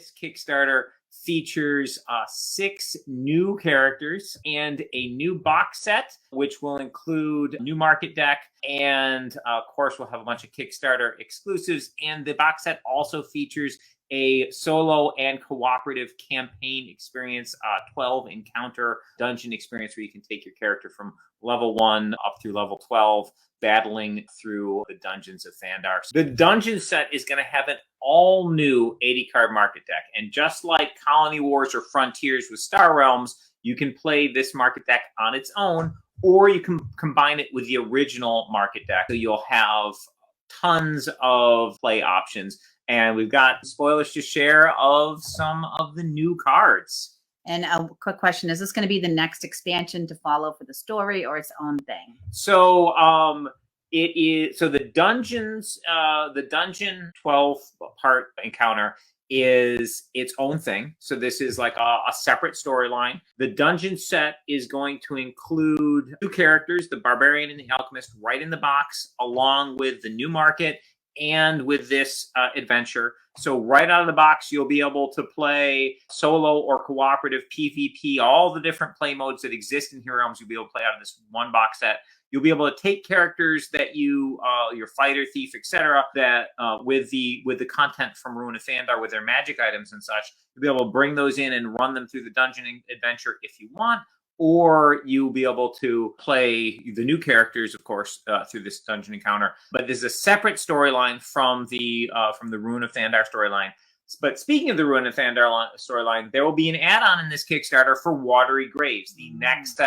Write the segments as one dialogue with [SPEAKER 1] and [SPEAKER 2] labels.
[SPEAKER 1] This Kickstarter features 6 new characters and a new box set, which will include a new market deck. And of course, we'll have a bunch of Kickstarter exclusives. And the box set also features a solo and cooperative campaign experience, 12 encounter dungeon experience where you can take your character from level 1 up through level 12, battling through the dungeons of Thandar. The dungeon set is going to have an all new 80 card market deck. And just like Colony Wars or Frontiers with Star Realms, you can play this market deck on its own, or you can combine it with the original market deck. So you'll have tons of play options. And we've got spoilers to share of some of the new cards.
[SPEAKER 2] And a quick question, is this going to be the next expansion to follow for the story or its own thing?
[SPEAKER 1] So it is, so the dungeon 12 part encounter is its own thing. So this is like a separate storyline. The dungeon set is going to include 2 characters, the Barbarian and the Alchemist, right in the box, along with the new market and with this adventure. So right out of the box, you'll be able to play solo or cooperative PvP, all the different play modes that exist in Hero Realms. You'll be able to play out of this one box set. You'll be able to take characters that you, your fighter, thief, etc., that with the content from Ruin of Thandar, with their magic items and such, you'll be able to bring those in and run them through the dungeon adventure if you want. Or you'll be able to play the new characters, of course, through this dungeon encounter. But there's a separate storyline from the Ruin of Thandar storyline. But speaking of the Ruin of Thandar storyline, there will be an add-on in this Kickstarter for Watery Graves, the next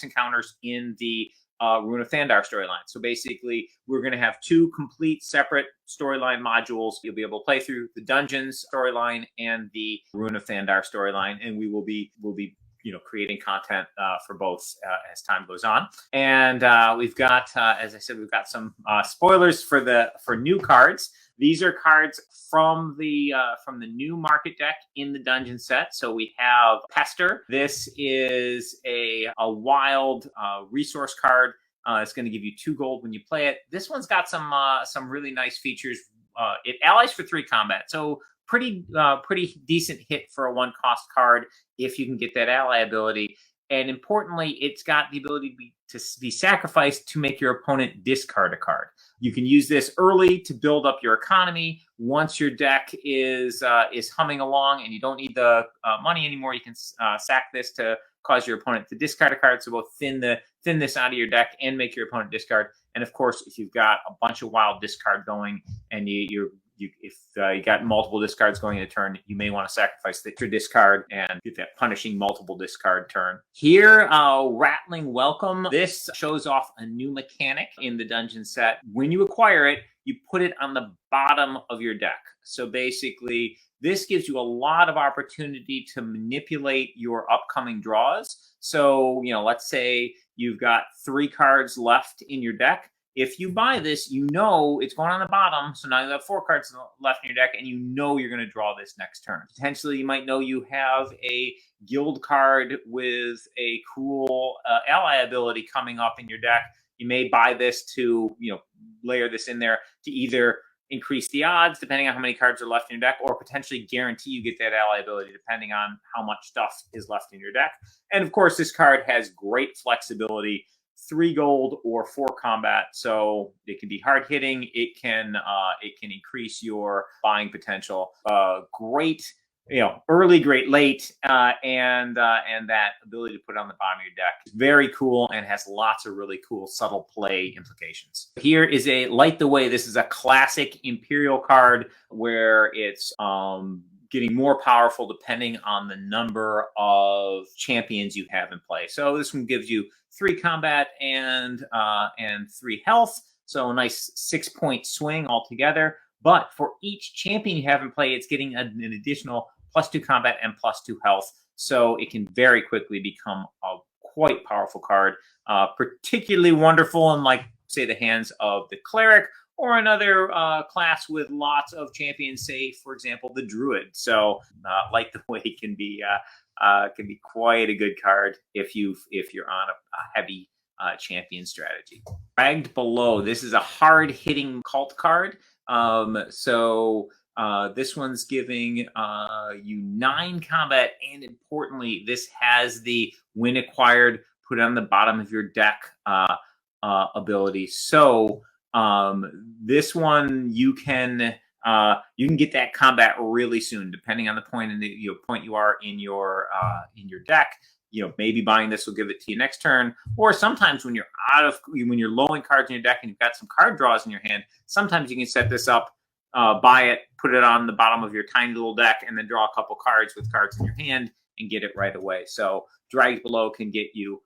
[SPEAKER 1] encounters in the Ruin of Thandar storyline. So basically, we're going to have 2 complete separate storyline modules. You'll be able to play through the Dungeons storyline and the Ruin of Thandar storyline, and we'll be creating content for both as time goes on. And we've got, as I said, we've got some spoilers for new cards. These are cards from the new market deck in the dungeon set. So we have Pester. This is a wild resource card. It's going to give you 2 gold when you play it. This one's got some really nice features. It allies for 3 combat. So pretty decent hit for a 1-cost card if you can get that ally ability. And importantly, it's got the ability to be sacrificed to make your opponent discard a card. You can use this early to build up your economy. Once your deck is humming along and you don't need the money anymore, you can sack this to cause your opponent to discard a card. So both thin this out of your deck and make your opponent discard. And of course, if you've got a bunch of wild discard going and if you got multiple discards going in a turn, you may want to sacrifice your discard and get that punishing multiple discard turn. Here, Rattling Welcome. This shows off a new mechanic in the dungeon set. When you acquire it, you put it on the bottom of your deck. So basically, this gives you a lot of opportunity to manipulate your upcoming draws. So, let's say you've got 3 cards left in your deck. If you buy this, it's going on the bottom. So now you have 4 cards left in your deck, and you're going to draw this next turn. Potentially, you might know you have a guild card with a cool ally ability coming up in your deck. You may buy this to, layer this in there to either increase the odds, depending on how many cards are left in your deck, or potentially guarantee you get that ally ability, depending on how much stuff is left in your deck. And of course, this card has great flexibility. 3 gold or 4 combat, so it can be hard hitting. It can increase your buying potential. Great, early, great, late, and that ability to put it on the bottom of your deck is very cool and has lots of really cool subtle play implications. Here is a Light the Way. This is a classic Imperial card where it's getting more powerful depending on the number of champions you have in play. So this one gives you 3 combat and 3 health. So a nice 6-point swing altogether. But for each champion you have in play, it's getting an additional +2 combat and +2 health. So it can very quickly become a quite powerful card. Particularly wonderful in, like, say, the hands of the cleric or another class with lots of champions, say, for example, the druid. So Light the Way can be quite a good card if you're on a heavy champion strategy. Dragged Below. This is a hard-hitting cult card. So This one's giving you 9 combat, and importantly, this has the when acquired, put it on the bottom of your deck ability. So this one you can get that combat really soon, depending on the point in the point you are in your deck. Maybe buying this will give it to you next turn, or sometimes when you're low in cards in your deck and you've got some card draws in your hand, sometimes you can set this up, buy it, put it on the bottom of your tiny little deck, and then draw a couple cards with cards in your hand and get it right away. So Drags Below can get you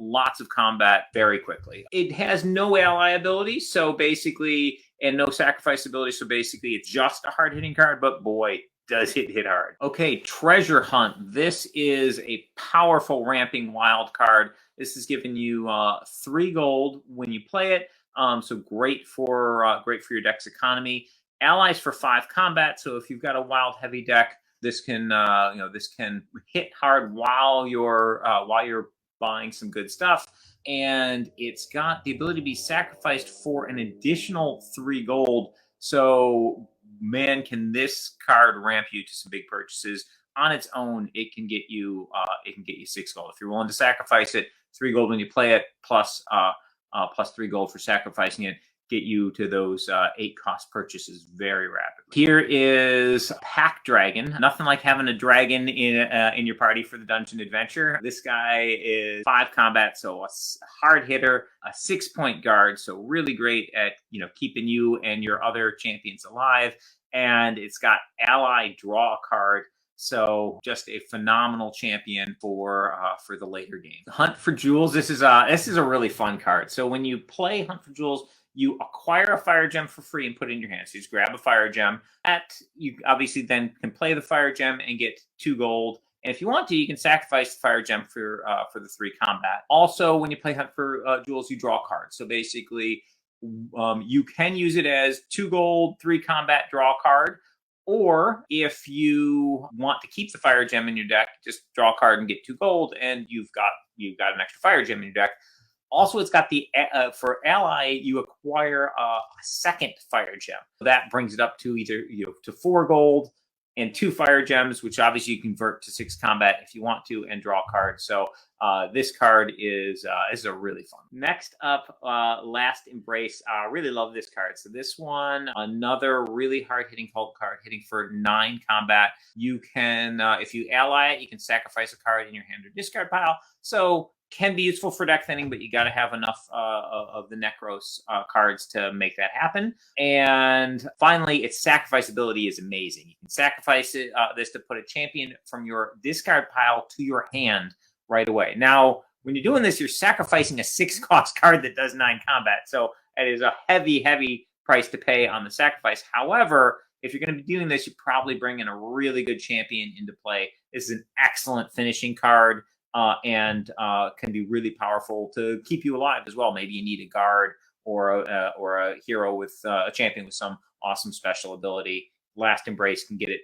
[SPEAKER 1] lots of combat very quickly. It has no ally ability, so basically, and no sacrifice ability, so basically it's just a hard-hitting card, but boy, does it hit hard. Okay, Treasure Hunt. This is a powerful ramping wild card. This is giving you 3 gold when you play it, so great for your deck's economy. Allies for 5 combat, so if you've got a wild heavy deck, this can hit hard while you're buying some good stuff, and it's got the ability to be sacrificed for an additional 3 gold. So man, can this card ramp you to some big purchases. On its own, it can get you 6 gold. If you're willing to sacrifice it, 3 gold when you play it, plus 3 gold for sacrificing it, get you to those 8 cost purchases very rapidly. Here is Pack Dragon. Nothing like having a dragon in your party for the dungeon adventure. This guy is 5 combat, so a hard hitter, a 6-point guard, so really great at keeping you and your other champions alive. And it's got ally draw card. So just a phenomenal champion for the later game. Hunt for Jewels. This is a really fun card. So when you play Hunt for Jewels, you acquire a fire gem for free and put it in your hand. So you just grab a fire gem. You obviously then can play the fire gem and get 2 gold. And if you want to, you can sacrifice the fire gem for the 3 combat. Also, when you play Hunt for Jewels, you draw cards. So basically, you can use it as 2 gold, 3 combat, draw a card. Or if you want to keep the fire gem in your deck, just draw a card and get 2 gold, and you've got an extra fire gem in your deck. Also, it's got the for ally, you acquire a second fire gem. That brings it up to either to 4 gold and 2 fire gems, which obviously you convert to 6 combat if you want to, and draw cards. So this card is a really fun. Next up, Last Embrace. I really love this card. So this one, another really hard-hitting cult card, hitting for 9 combat. You can, if you ally it, you can sacrifice a card in your hand or discard pile. So can be useful for deck thinning, but you got to have enough of the Necros cards to make that happen. And finally, its sacrifice ability is amazing. You can sacrifice this to put a champion from your discard pile to your hand right away. Now, when you're doing this, you're sacrificing a 6-cost card that does 9 combat. So it is a heavy, heavy price to pay on the sacrifice. However, if you're going to be doing this, you probably bring in a really good champion into play. This is an excellent finishing card. And can be really powerful to keep you alive as well. Maybe you need a guard or a hero with a champion with some awesome special ability. Last Embrace can get it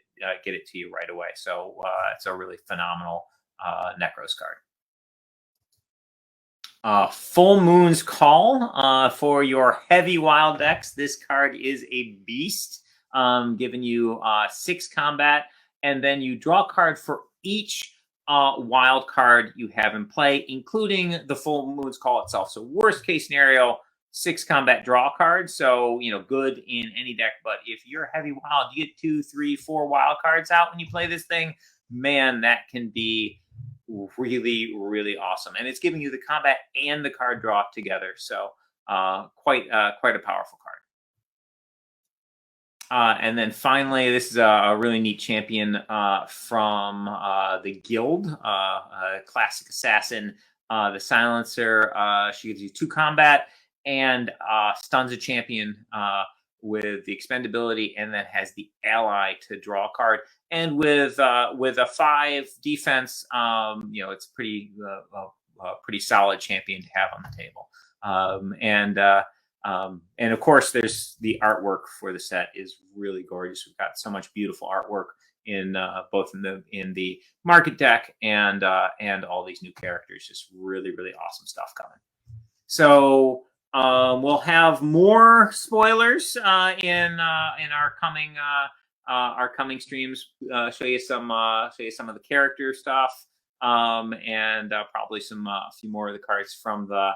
[SPEAKER 1] to you right away. So it's a really phenomenal Necros card. Full Moon's Call for your heavy wild decks. This card is a beast, giving you 6 combat, and then you draw a card for each wild card you have in play, including the Full Moon's Call itself. So worst case scenario, 6 combat draw cards. So, good in any deck. But if you're heavy wild, you get 2, 3, 4 wild cards out when you play this thing. Man, that can be really, really awesome. And it's giving you the combat and the card draw together. So quite a powerful card. And then finally, this is a really neat champion from the guild, classic assassin, the silencer. She gives you 2 combat and stuns a champion with the expendability, and then has the ally to draw a card. And with a 5 defense, it's pretty solid champion to have on the table. And of course, there's the artwork for the set is really gorgeous. We've got so much beautiful artwork in both in the market deck and all these new characters. Just really, really awesome stuff coming. So we'll have more spoilers in our coming our coming streams. Show you some of the character stuff, and probably some a few more of the cards from the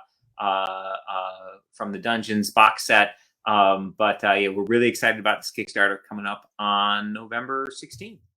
[SPEAKER 1] Dungeons box set. But yeah, we're really excited about this Kickstarter coming up on November 16th.